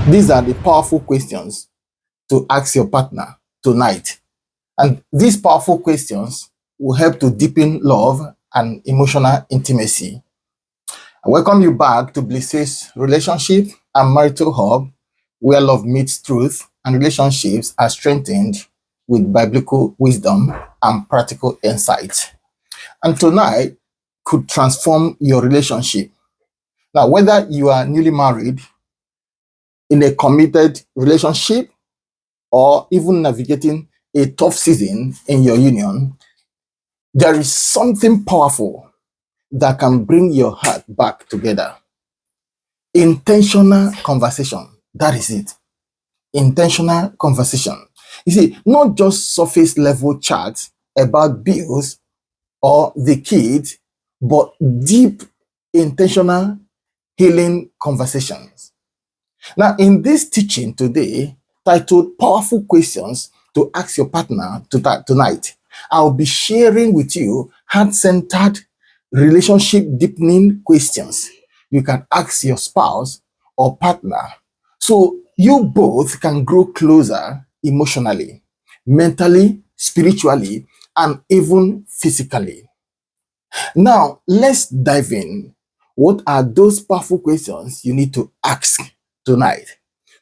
These are the powerful questions to ask your partner tonight. And these powerful questions will help to deepen love and emotional intimacy. I welcome you back to BlissHills Relationship and Marital Hub, where love meets truth and relationships are strengthened with biblical wisdom and practical insight. And tonight could transform your relationship. Now, whether you are newly married, in a committed relationship, or even navigating a tough season in your union, there is something powerful that can bring your heart back together. Intentional conversation. That is it. Intentional conversation. You see, not just surface level chats about bills or the kids, but deep, intentional healing conversations. Now, in this teaching today, titled Powerful Questions to Ask Your Partner tonight, I'll be sharing with you heart-centered, relationship deepening questions you can ask your spouse or partner so you both can grow closer emotionally, mentally, spiritually, and even physically. Now, let's dive in. What are those powerful questions you need to ask tonight?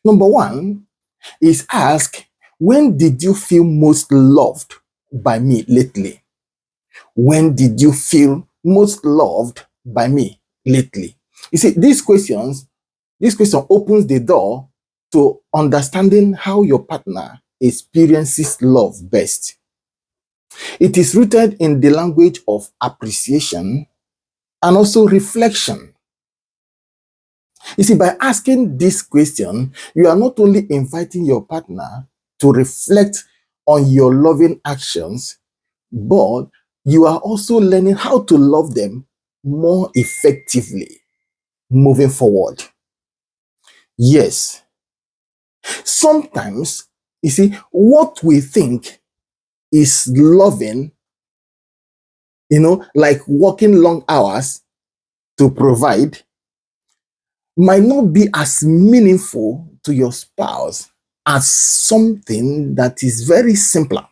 Number one is ask, when did you feel most loved by me lately? When did you feel most loved by me lately? You see, this question opens the door to understanding how your partner experiences love best. It is rooted in the language of appreciation and also reflection. You see, by asking this question, you are not only inviting your partner to reflect on your loving actions, but you are also learning how to love them more effectively moving forward. Yes, sometimes, you see, what we think is loving, like working long hours to provide, might not be as meaningful to your spouse as something that is very simpler,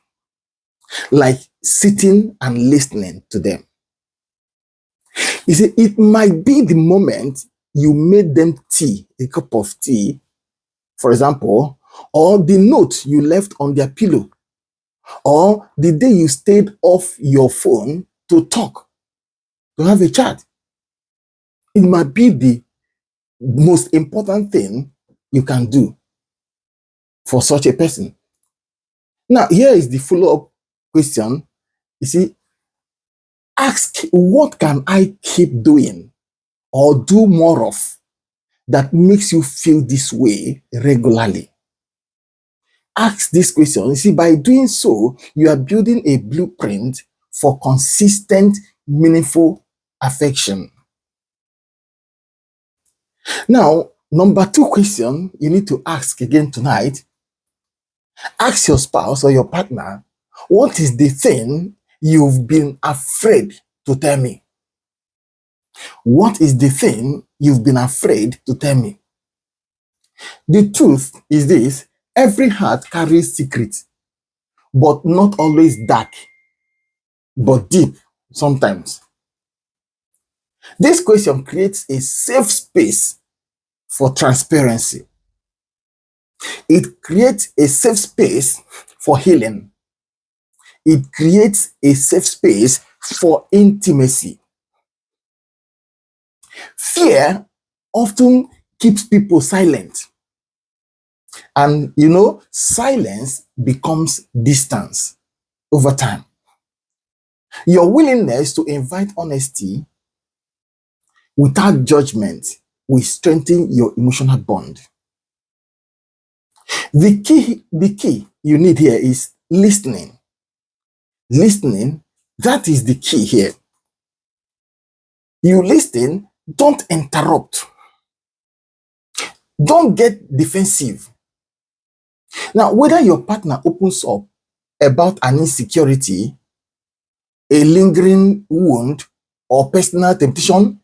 like sitting and listening to them. You see, it might be the moment you made them tea, a cup of tea, for example, or the note you left on their pillow, or the day you stayed off your phone to talk, to have a chat. It might be the most important thing you can do for such a person. Now, here is the follow-up question. You see, ask, what can I keep doing or do more of that makes you feel this way regularly? Ask this question. You see, by doing so, you are building a blueprint for consistent, meaningful affection. Now, number two question you need to ask again tonight. Ask your spouse or your partner, what is the thing you've been afraid to tell me? What is the thing you've been afraid to tell me? The truth is this: every heart carries secrets, but not always dark, but deep sometimes. This question creates a safe space for transparency. It creates a safe space for healing. It creates a safe space for intimacy. Fear often keeps people silent. And silence becomes distance over time. Your willingness to invite honesty without judgment will strengthen your emotional bond. The key you need here is listening. Listening, that is the key here. You listen, don't interrupt. Don't get defensive. Now, whether your partner opens up about an insecurity, a lingering wound, or personal temptation,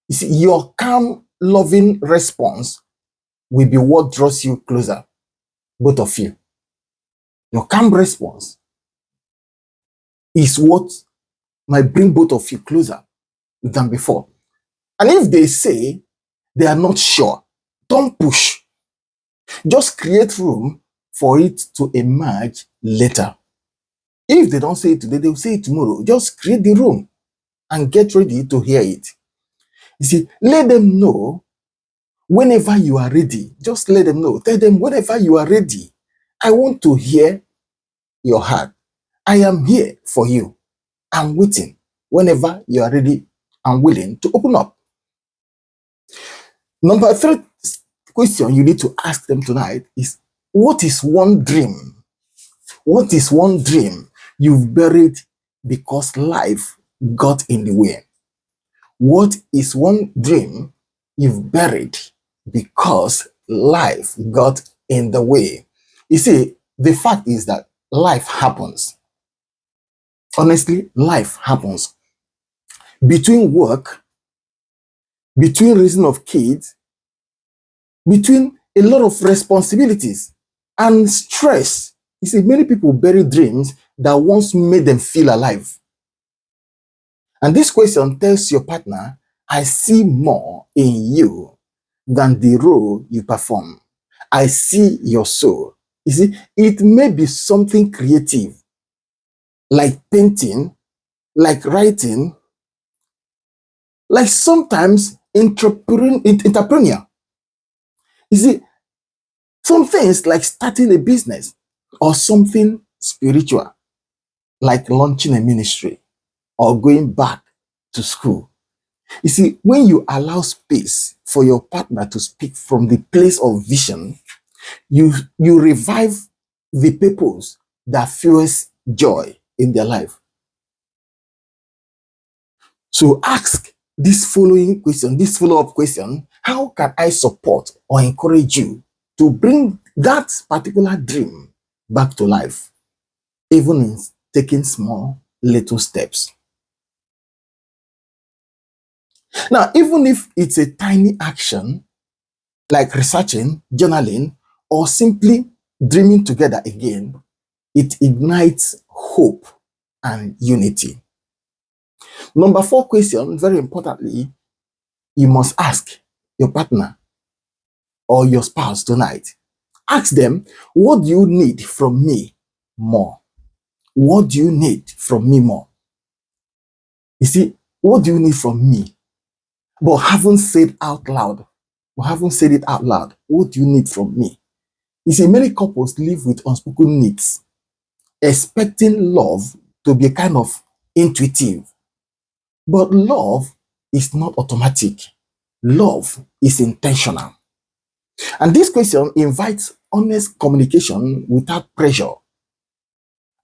you see, your calm, loving response will be what draws you closer, both of you. Your calm response is what might bring both of you closer than before. And if they say they are not sure, don't push. Just create room for it to emerge later. If they don't say it today, they'll say it tomorrow. Just create the room and get ready to hear it. You see, let them know whenever you are ready. Just let them know. Tell them whenever you are ready. I want to hear your heart. I am here for you. I'm waiting whenever you are ready and willing to open up. Number 3 question you need to ask them tonight is, what is one dream? What is one dream you've buried because life got in the way? What is one dream you've buried because life got in the way? You see, the fact is that life happens. Honestly, life happens. Between work, between raising of kids, between a lot of responsibilities and stress. You see, many people bury dreams that once made them feel alive. And this question tells your partner, I see more in you than the role you perform. I see your soul. You see, it may be something creative, like painting, like writing, like sometimes entrepreneur. You see, some things like starting a business or something spiritual, like launching a ministry or going back to school. You see, when you allow space for your partner to speak from the place of vision, you revive the purpose that fuels joy in their life. So ask this following question, this follow-up question: how can I support or encourage you to bring that particular dream back to life, even in taking small little steps? Now, even if it's a tiny action like researching, journaling, or simply dreaming together again, it ignites hope and unity. Number 4 question, very importantly, you must ask your partner or your spouse tonight. Ask them, what do you need from me more? What do you need from me more? You see, what do you need from me? But haven't said out loud. But haven't said it out loud. What do you need from me? You see, many couples live with unspoken needs, expecting love to be kind of intuitive. But love is not automatic. Love is intentional. And this question invites honest communication without pressure.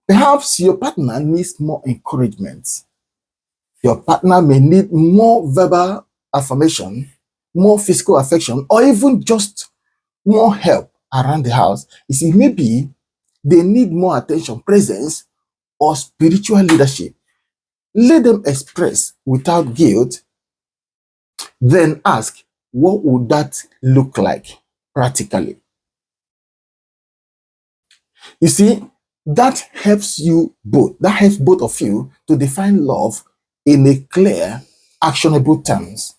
Perhaps your partner needs more encouragement. Your partner may need more verbal affirmation, more physical affection, or even just more help around the house. You see, maybe they need more attention, presence, or spiritual leadership. Let them express without guilt. Then ask, what would that look like practically? You see, that helps you both. That helps both of you to define love in a clear, actionable terms.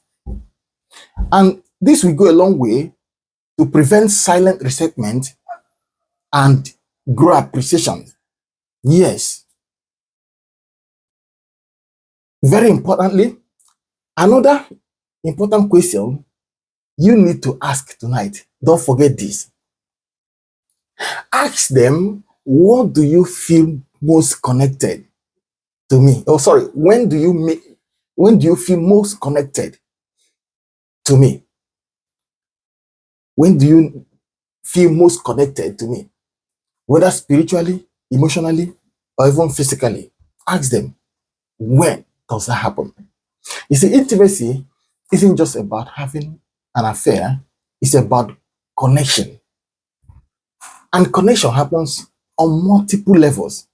And this will go a long way to prevent silent resentment and grow appreciation. Yes. Very importantly, another important question you need to ask tonight. Don't forget this. Ask them, what do you feel most connected to me? Oh, sorry. When do you feel most connected to me? When do you feel most connected to me? Whether spiritually, emotionally, or even physically. Ask them, when does that happen? You see, intimacy isn't just about having an affair, it's about connection. And connection happens on multiple levels.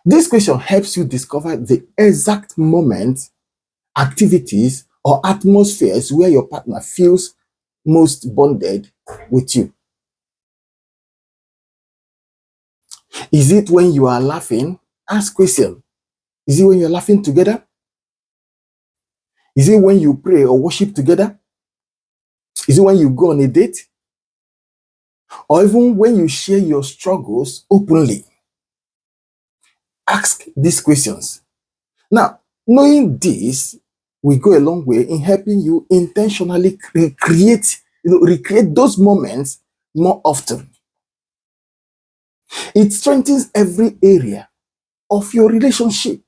This question helps you discover the exact moment, activities, or atmospheres where your partner feels most bonded with you? Is it when you are laughing? Ask question. Is it when you're laughing together? Is it when you pray or worship together? Is it when you go on a date? Or even when you share your struggles openly? Ask these questions. Now, knowing this will go a long way in helping you intentionally recreate those moments more often. It strengthens every area of your relationship.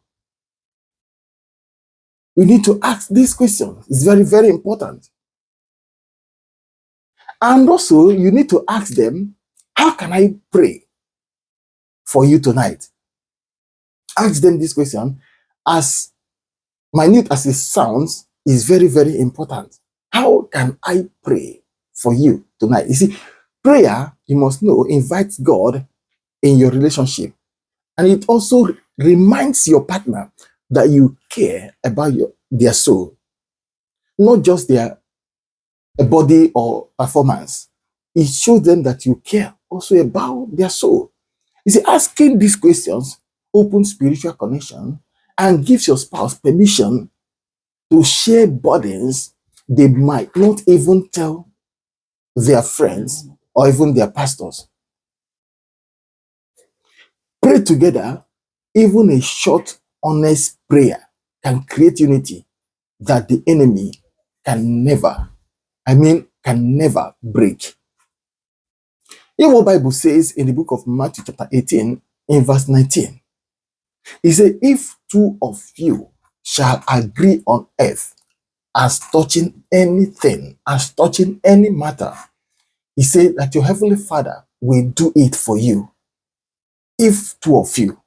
You need to ask these questions. It's very, very important. And also, you need to ask them, how can I pray for you tonight? Ask them this question. As minute as it sounds, is very, very important. How can I pray for you tonight? You see, prayer, you must know, invites God in your relationship. And it also reminds your partner that you care about their soul, not just their body or performance. It shows them that you care also about their soul. You see, asking these questions opens spiritual connection and gives your spouse permission to share burdens they might not even tell their friends or even their pastors. Pray together. Even a short, honest prayer can create unity that the enemy can never break. In what Bible says in the book of Matthew chapter 18, in verse 19, it says, if two of you shall agree on earth as touching anything, as touching any matter, he said that your heavenly Father will do it for you. If two of you,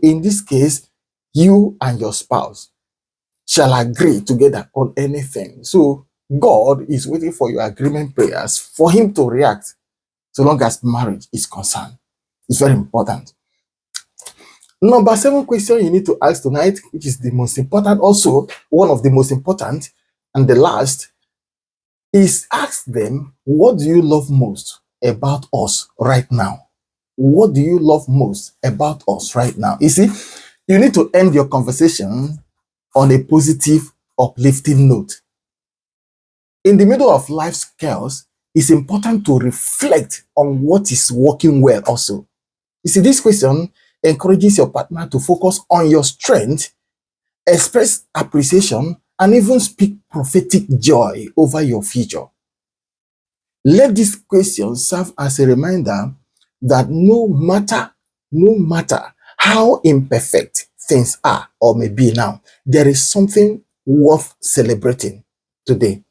in this case, you and your spouse, shall agree together on anything. So God is waiting for your agreement prayers for him to react so long as marriage is concerned. It's very important. Number 7 question you need to ask tonight, which is the most important, also one of the most important, and the last, is ask them, what do you love most about us right now? What do you love most about us right now? You see, you need to end your conversation on a positive, uplifting note. In the middle of life's chaos, it's important to reflect on what is working well also. You see, this question encourages your partner to focus on your strength, express appreciation, and even speak prophetic joy over your future. Let this question serve as a reminder that no matter how imperfect things are or may be now, there is something worth celebrating today.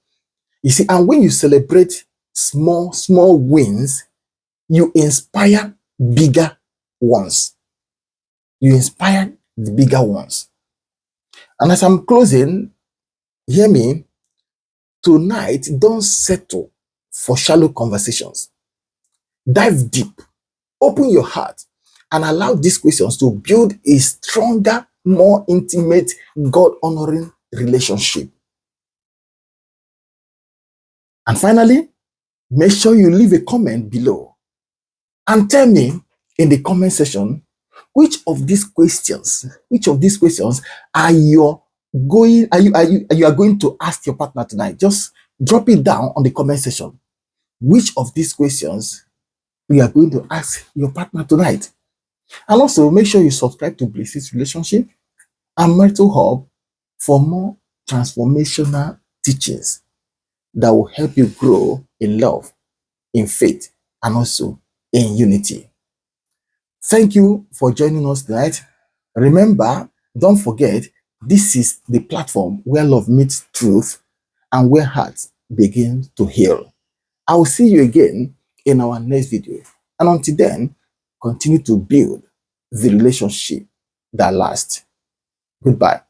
You see, and when you celebrate small wins, you inspire bigger ones. You inspire the bigger ones. And as I'm closing, hear me, tonight, don't settle for shallow conversations. Dive deep, open your heart, and allow these questions to build a stronger, more intimate, God-honoring relationship. And finally, make sure you leave a comment below and tell me in the comment section which of these questions are you going to ask your partner tonight. Just drop it down on the comment section. Which of these questions we are going to ask your partner tonight? And also make sure you subscribe to BlissHills Relationship and Marital Hub for more transformational teachings that will help you grow in love, in faith, and also in unity. Thank you for joining us tonight. Remember, don't forget, this is the platform where love meets truth and where hearts begin to heal. I will see you again in our next video. And until then, continue to build the relationship that lasts. Goodbye.